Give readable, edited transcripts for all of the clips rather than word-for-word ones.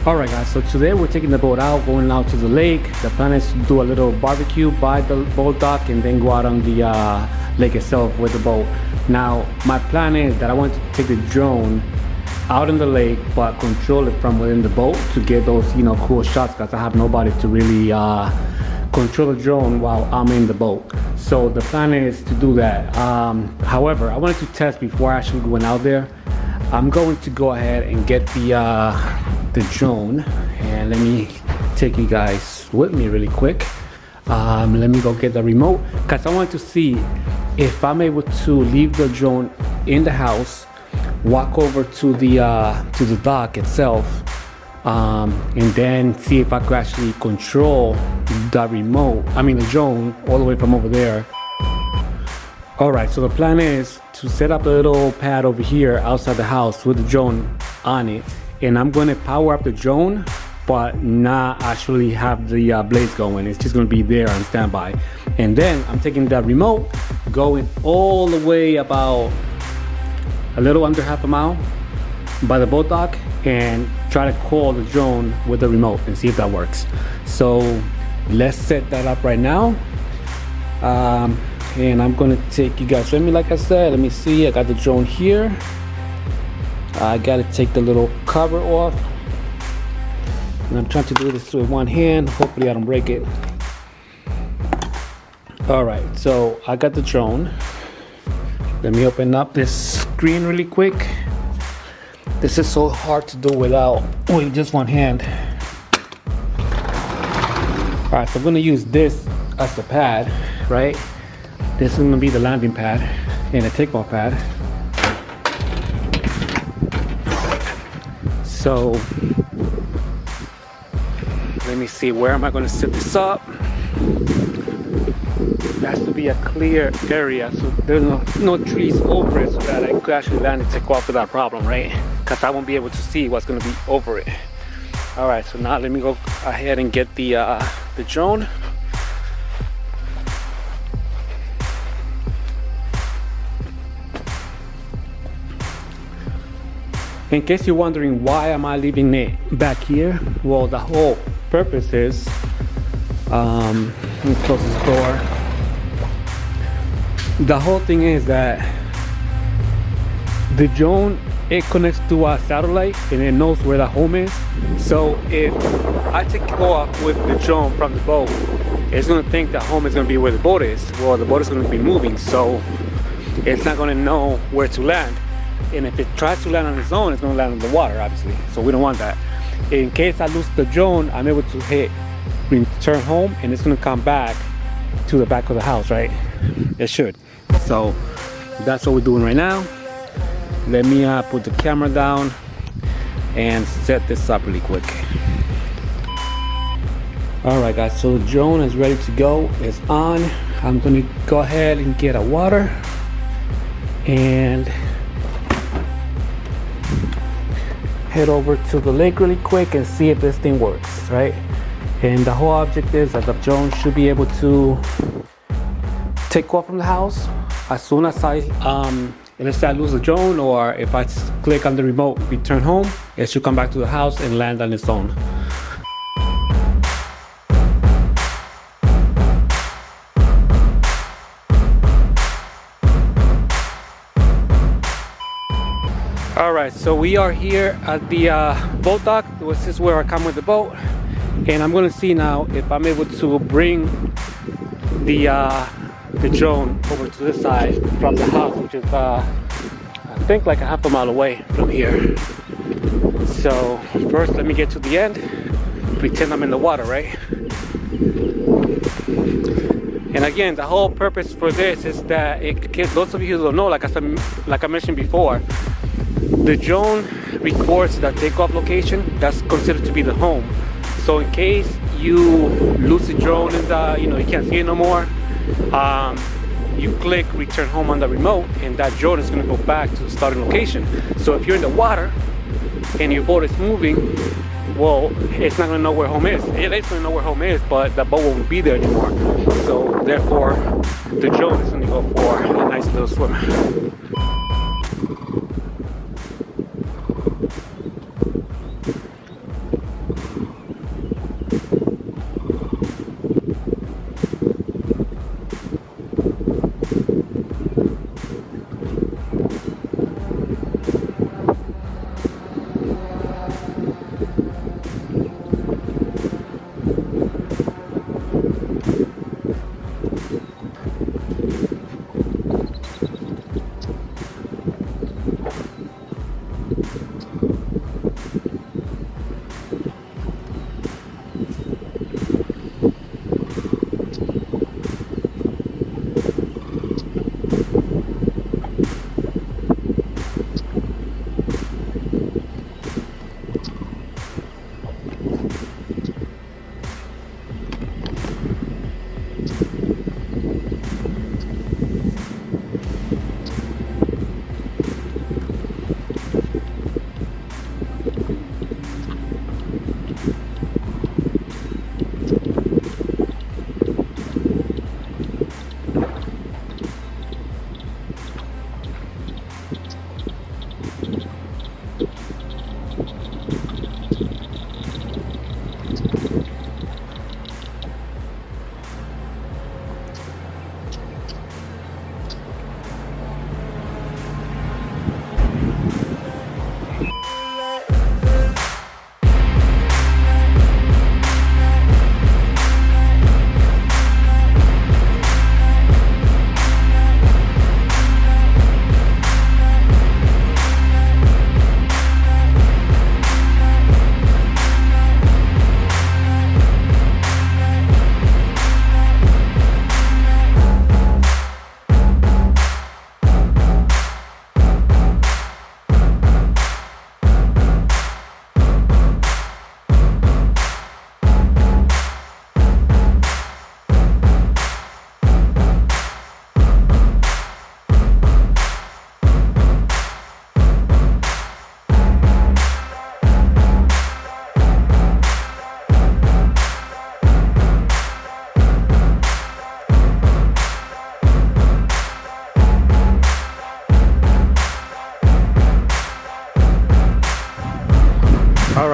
Alright guys, so today we're taking the boat out, going out to the lake. The plan is to do a little barbecue by the boat dock and then go out on the lake itself with the boat. Now my plan is that I want to take the drone out in the lake but control it from within the boat to get those cool shots, because I have nobody to really control the drone while I'm in the boat. So the plan is to do that. However, I wanted to test before actually going out there. I'm going to go ahead and get the drone, and let me take you guys with me really quick. Let me go get the remote, because I want to see if I'm able to leave the drone in the house, walk over to the dock itself, and then see if I could actually control the drone all the way from over there. Alright, so the plan is to set up a little pad over here outside the house with the drone on it, and I'm going to power up the drone but not actually have the blades going. It's just going to be there on standby. And then I'm taking that remote, going all the way about a little under half a mile by the boat dock, and try to call the drone with the remote and see if that works. So let's set that up right now. And I'm gonna take you guys with me. Like I said, let me see, I got the drone here. I gotta take the little cover off, and I'm trying to do this with one hand. Hopefully I don't break it. All right, so I got the drone. Let me open up this screen really quick. This is so hard to do with just one hand. All right, so I'm gonna use this as the pad, right? This is gonna be the landing pad and the takeoff pad. So let me see, where am I gonna set this up? There has to be a clear area, so there's no trees over it, so that I could actually land and take off without a problem, right? Because I won't be able to see what's gonna be over it. All right, so now let me go ahead and get the drone. In case you're wondering why am I leaving it back here, well, the whole purpose is, let me close this door. The whole thing is that the drone, it connects to a satellite and it knows where the home is. So if I take off with the drone from the boat, it's gonna think the home is gonna be where the boat is. Well, the boat is gonna be moving, so it's not gonna know where to land. And if it tries to land on its own, it's going to land in the water, obviously. So we don't want that. In case I lose the drone, I'm able to hit return home, and it's going to come back to the back of the house, right? It should. So that's what we're doing right now. Let me put the camera down and set this up really quick. All right, guys. So the drone is ready to go. It's on. I'm going to go ahead and get a water and head over to the lake really quick and see if this thing works, right? And the whole object is that the drone should be able to take off from the house as soon as let's say I lose the drone, or if I click on the remote return home, it should come back to the house and land on its own. Alright, so we are here at the boat dock. This is where I come with the boat, and I'm going to see now if I'm able to bring the drone over to this side from the house, which is I think like a half a mile away from here. So first let me get to the end, pretend I'm in the water, right? And again, the whole purpose for this is that those of you who don't know, like I mentioned before, the drone records the takeoff location. That's considered to be the home. So in case you lose the drone and you can't see it no more, you click return home on the remote, and that drone is going to go back to the starting location. So if you're in the water and your boat is moving, well, it's not going to know where home is. It is going to know where home is, but the boat won't be there anymore. So therefore, the drone is going to go for a nice little swim.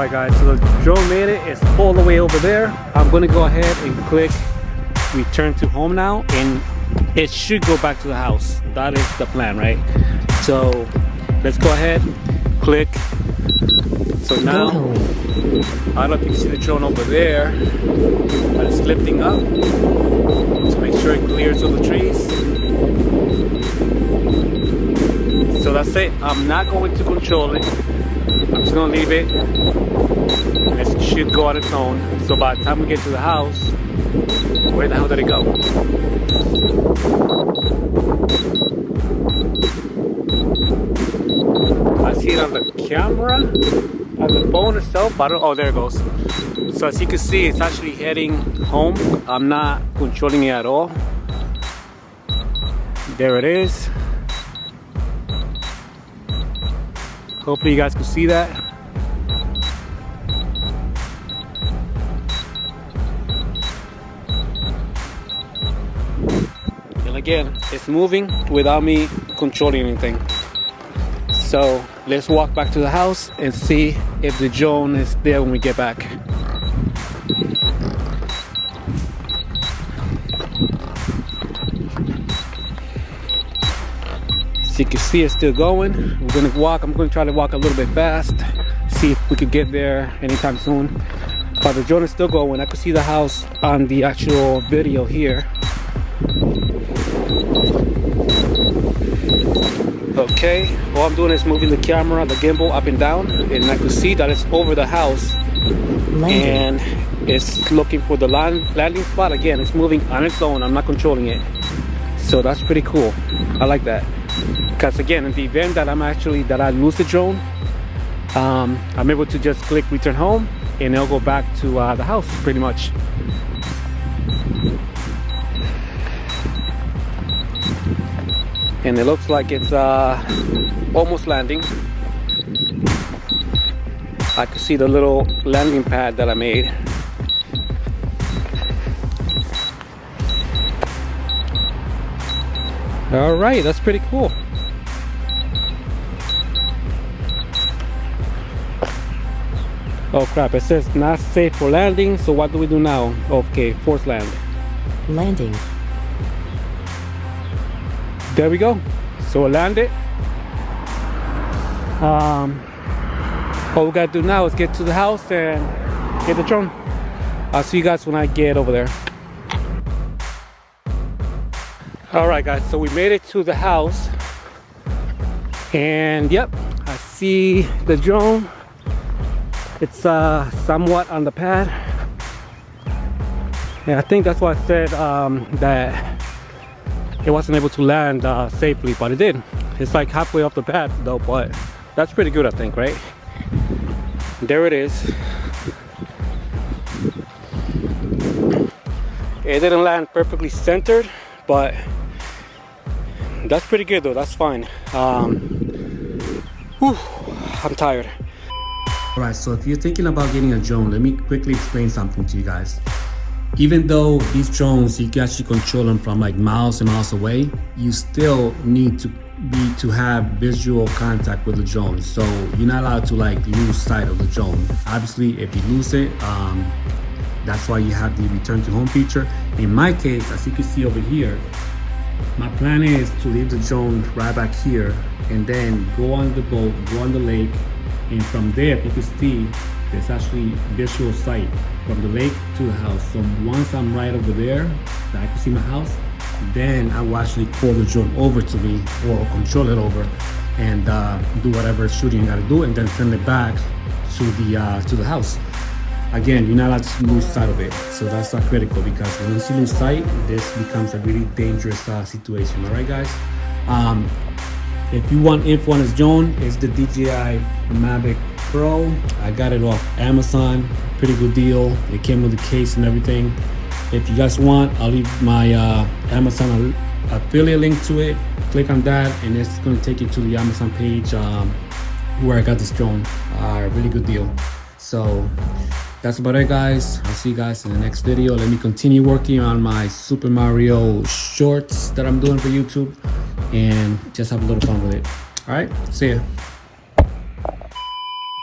Alright guys, so the drone made it. It's all the way over there. I'm gonna go ahead and click return to home now, and it should go back to the house. That is the plan, right? So let's go ahead, click. So now, I don't know if you can see the drone over there, but it's lifting up to make sure it clears all the trees. So that's it. I'm not going to control it. I'm just gonna leave it. It should go on its own. So by the time we get to the house, where the hell did it go? I see it on the camera, on the phone itself. I don't. Oh, there it goes. So as you can see, it's actually heading home. I'm not controlling it at all. There it is. Hopefully you guys can see that. And again, it's moving without me controlling anything. So let's walk back to the house and see if the drone is there when we get back. So you can see it's still going. We're gonna walk. I'm gonna try to walk a little bit fast, see if we could get there anytime soon. But the drone is still going. I could see the house on the actual video here. Okay, all I'm doing is moving the camera, the gimbal up and down, and I can see that it's over the house. And it's looking for the landing spot. Again, it's moving on its own. I'm not controlling it. So that's pretty cool. I like that. Because again, in the event that I lose the drone, I'm able to just click return home and it'll go back to the house pretty much. And it looks like it's almost landing. I can see the little landing pad that I made. All right, that's pretty cool. Oh crap, it says not safe for landing, so what do we do now? Okay, force land. Landing. There we go. So we'll land it. All we gotta do now is get to the house and get the drone. I'll see you guys when I get over there. All right guys, so we made it to the house. And yep, I see the drone. It's somewhat on the pad. And I think that's why I said that it wasn't able to land safely, but it did. It's like halfway off the pad though, but that's pretty good, I think, right? There it is. It didn't land perfectly centered, but that's pretty good though. That's fine. Whew, I'm tired. Alright, so if you're thinking about getting a drone, let me quickly explain something to you guys. Even though these drones, you can actually control them from like miles and miles away, you still need to have visual contact with the drone. So you're not allowed to like lose sight of the drone. Obviously, if you lose it, that's why you have the return to home feature. In my case, as you can see over here, my plan is to leave the drone right back here and then go on the boat, go on the lake, and from there, if you can see, there's actually visual sight from the lake to the house. So once I'm right over there, that I can see my house, then I will actually call the drone over to me or control it over and do whatever shooting I gotta do, and then send it back to the house. Again, you're not allowed to lose sight of it, so that's not critical, because once you lose sight, this becomes a really dangerous situation. All right, guys. If you want info on this drone, it's the DJI Mavic Pro. I got it off Amazon. Pretty good deal. It came with the case and everything. If you guys want, I'll leave my Amazon affiliate link to it. Click on that, and it's going to take you to the Amazon page where I got this drone. Really good deal. So that's about it, guys. I'll see you guys in the next video. Let me continue working on my Super Mario shorts that I'm doing for YouTube and just have a little fun with it. All right, see ya.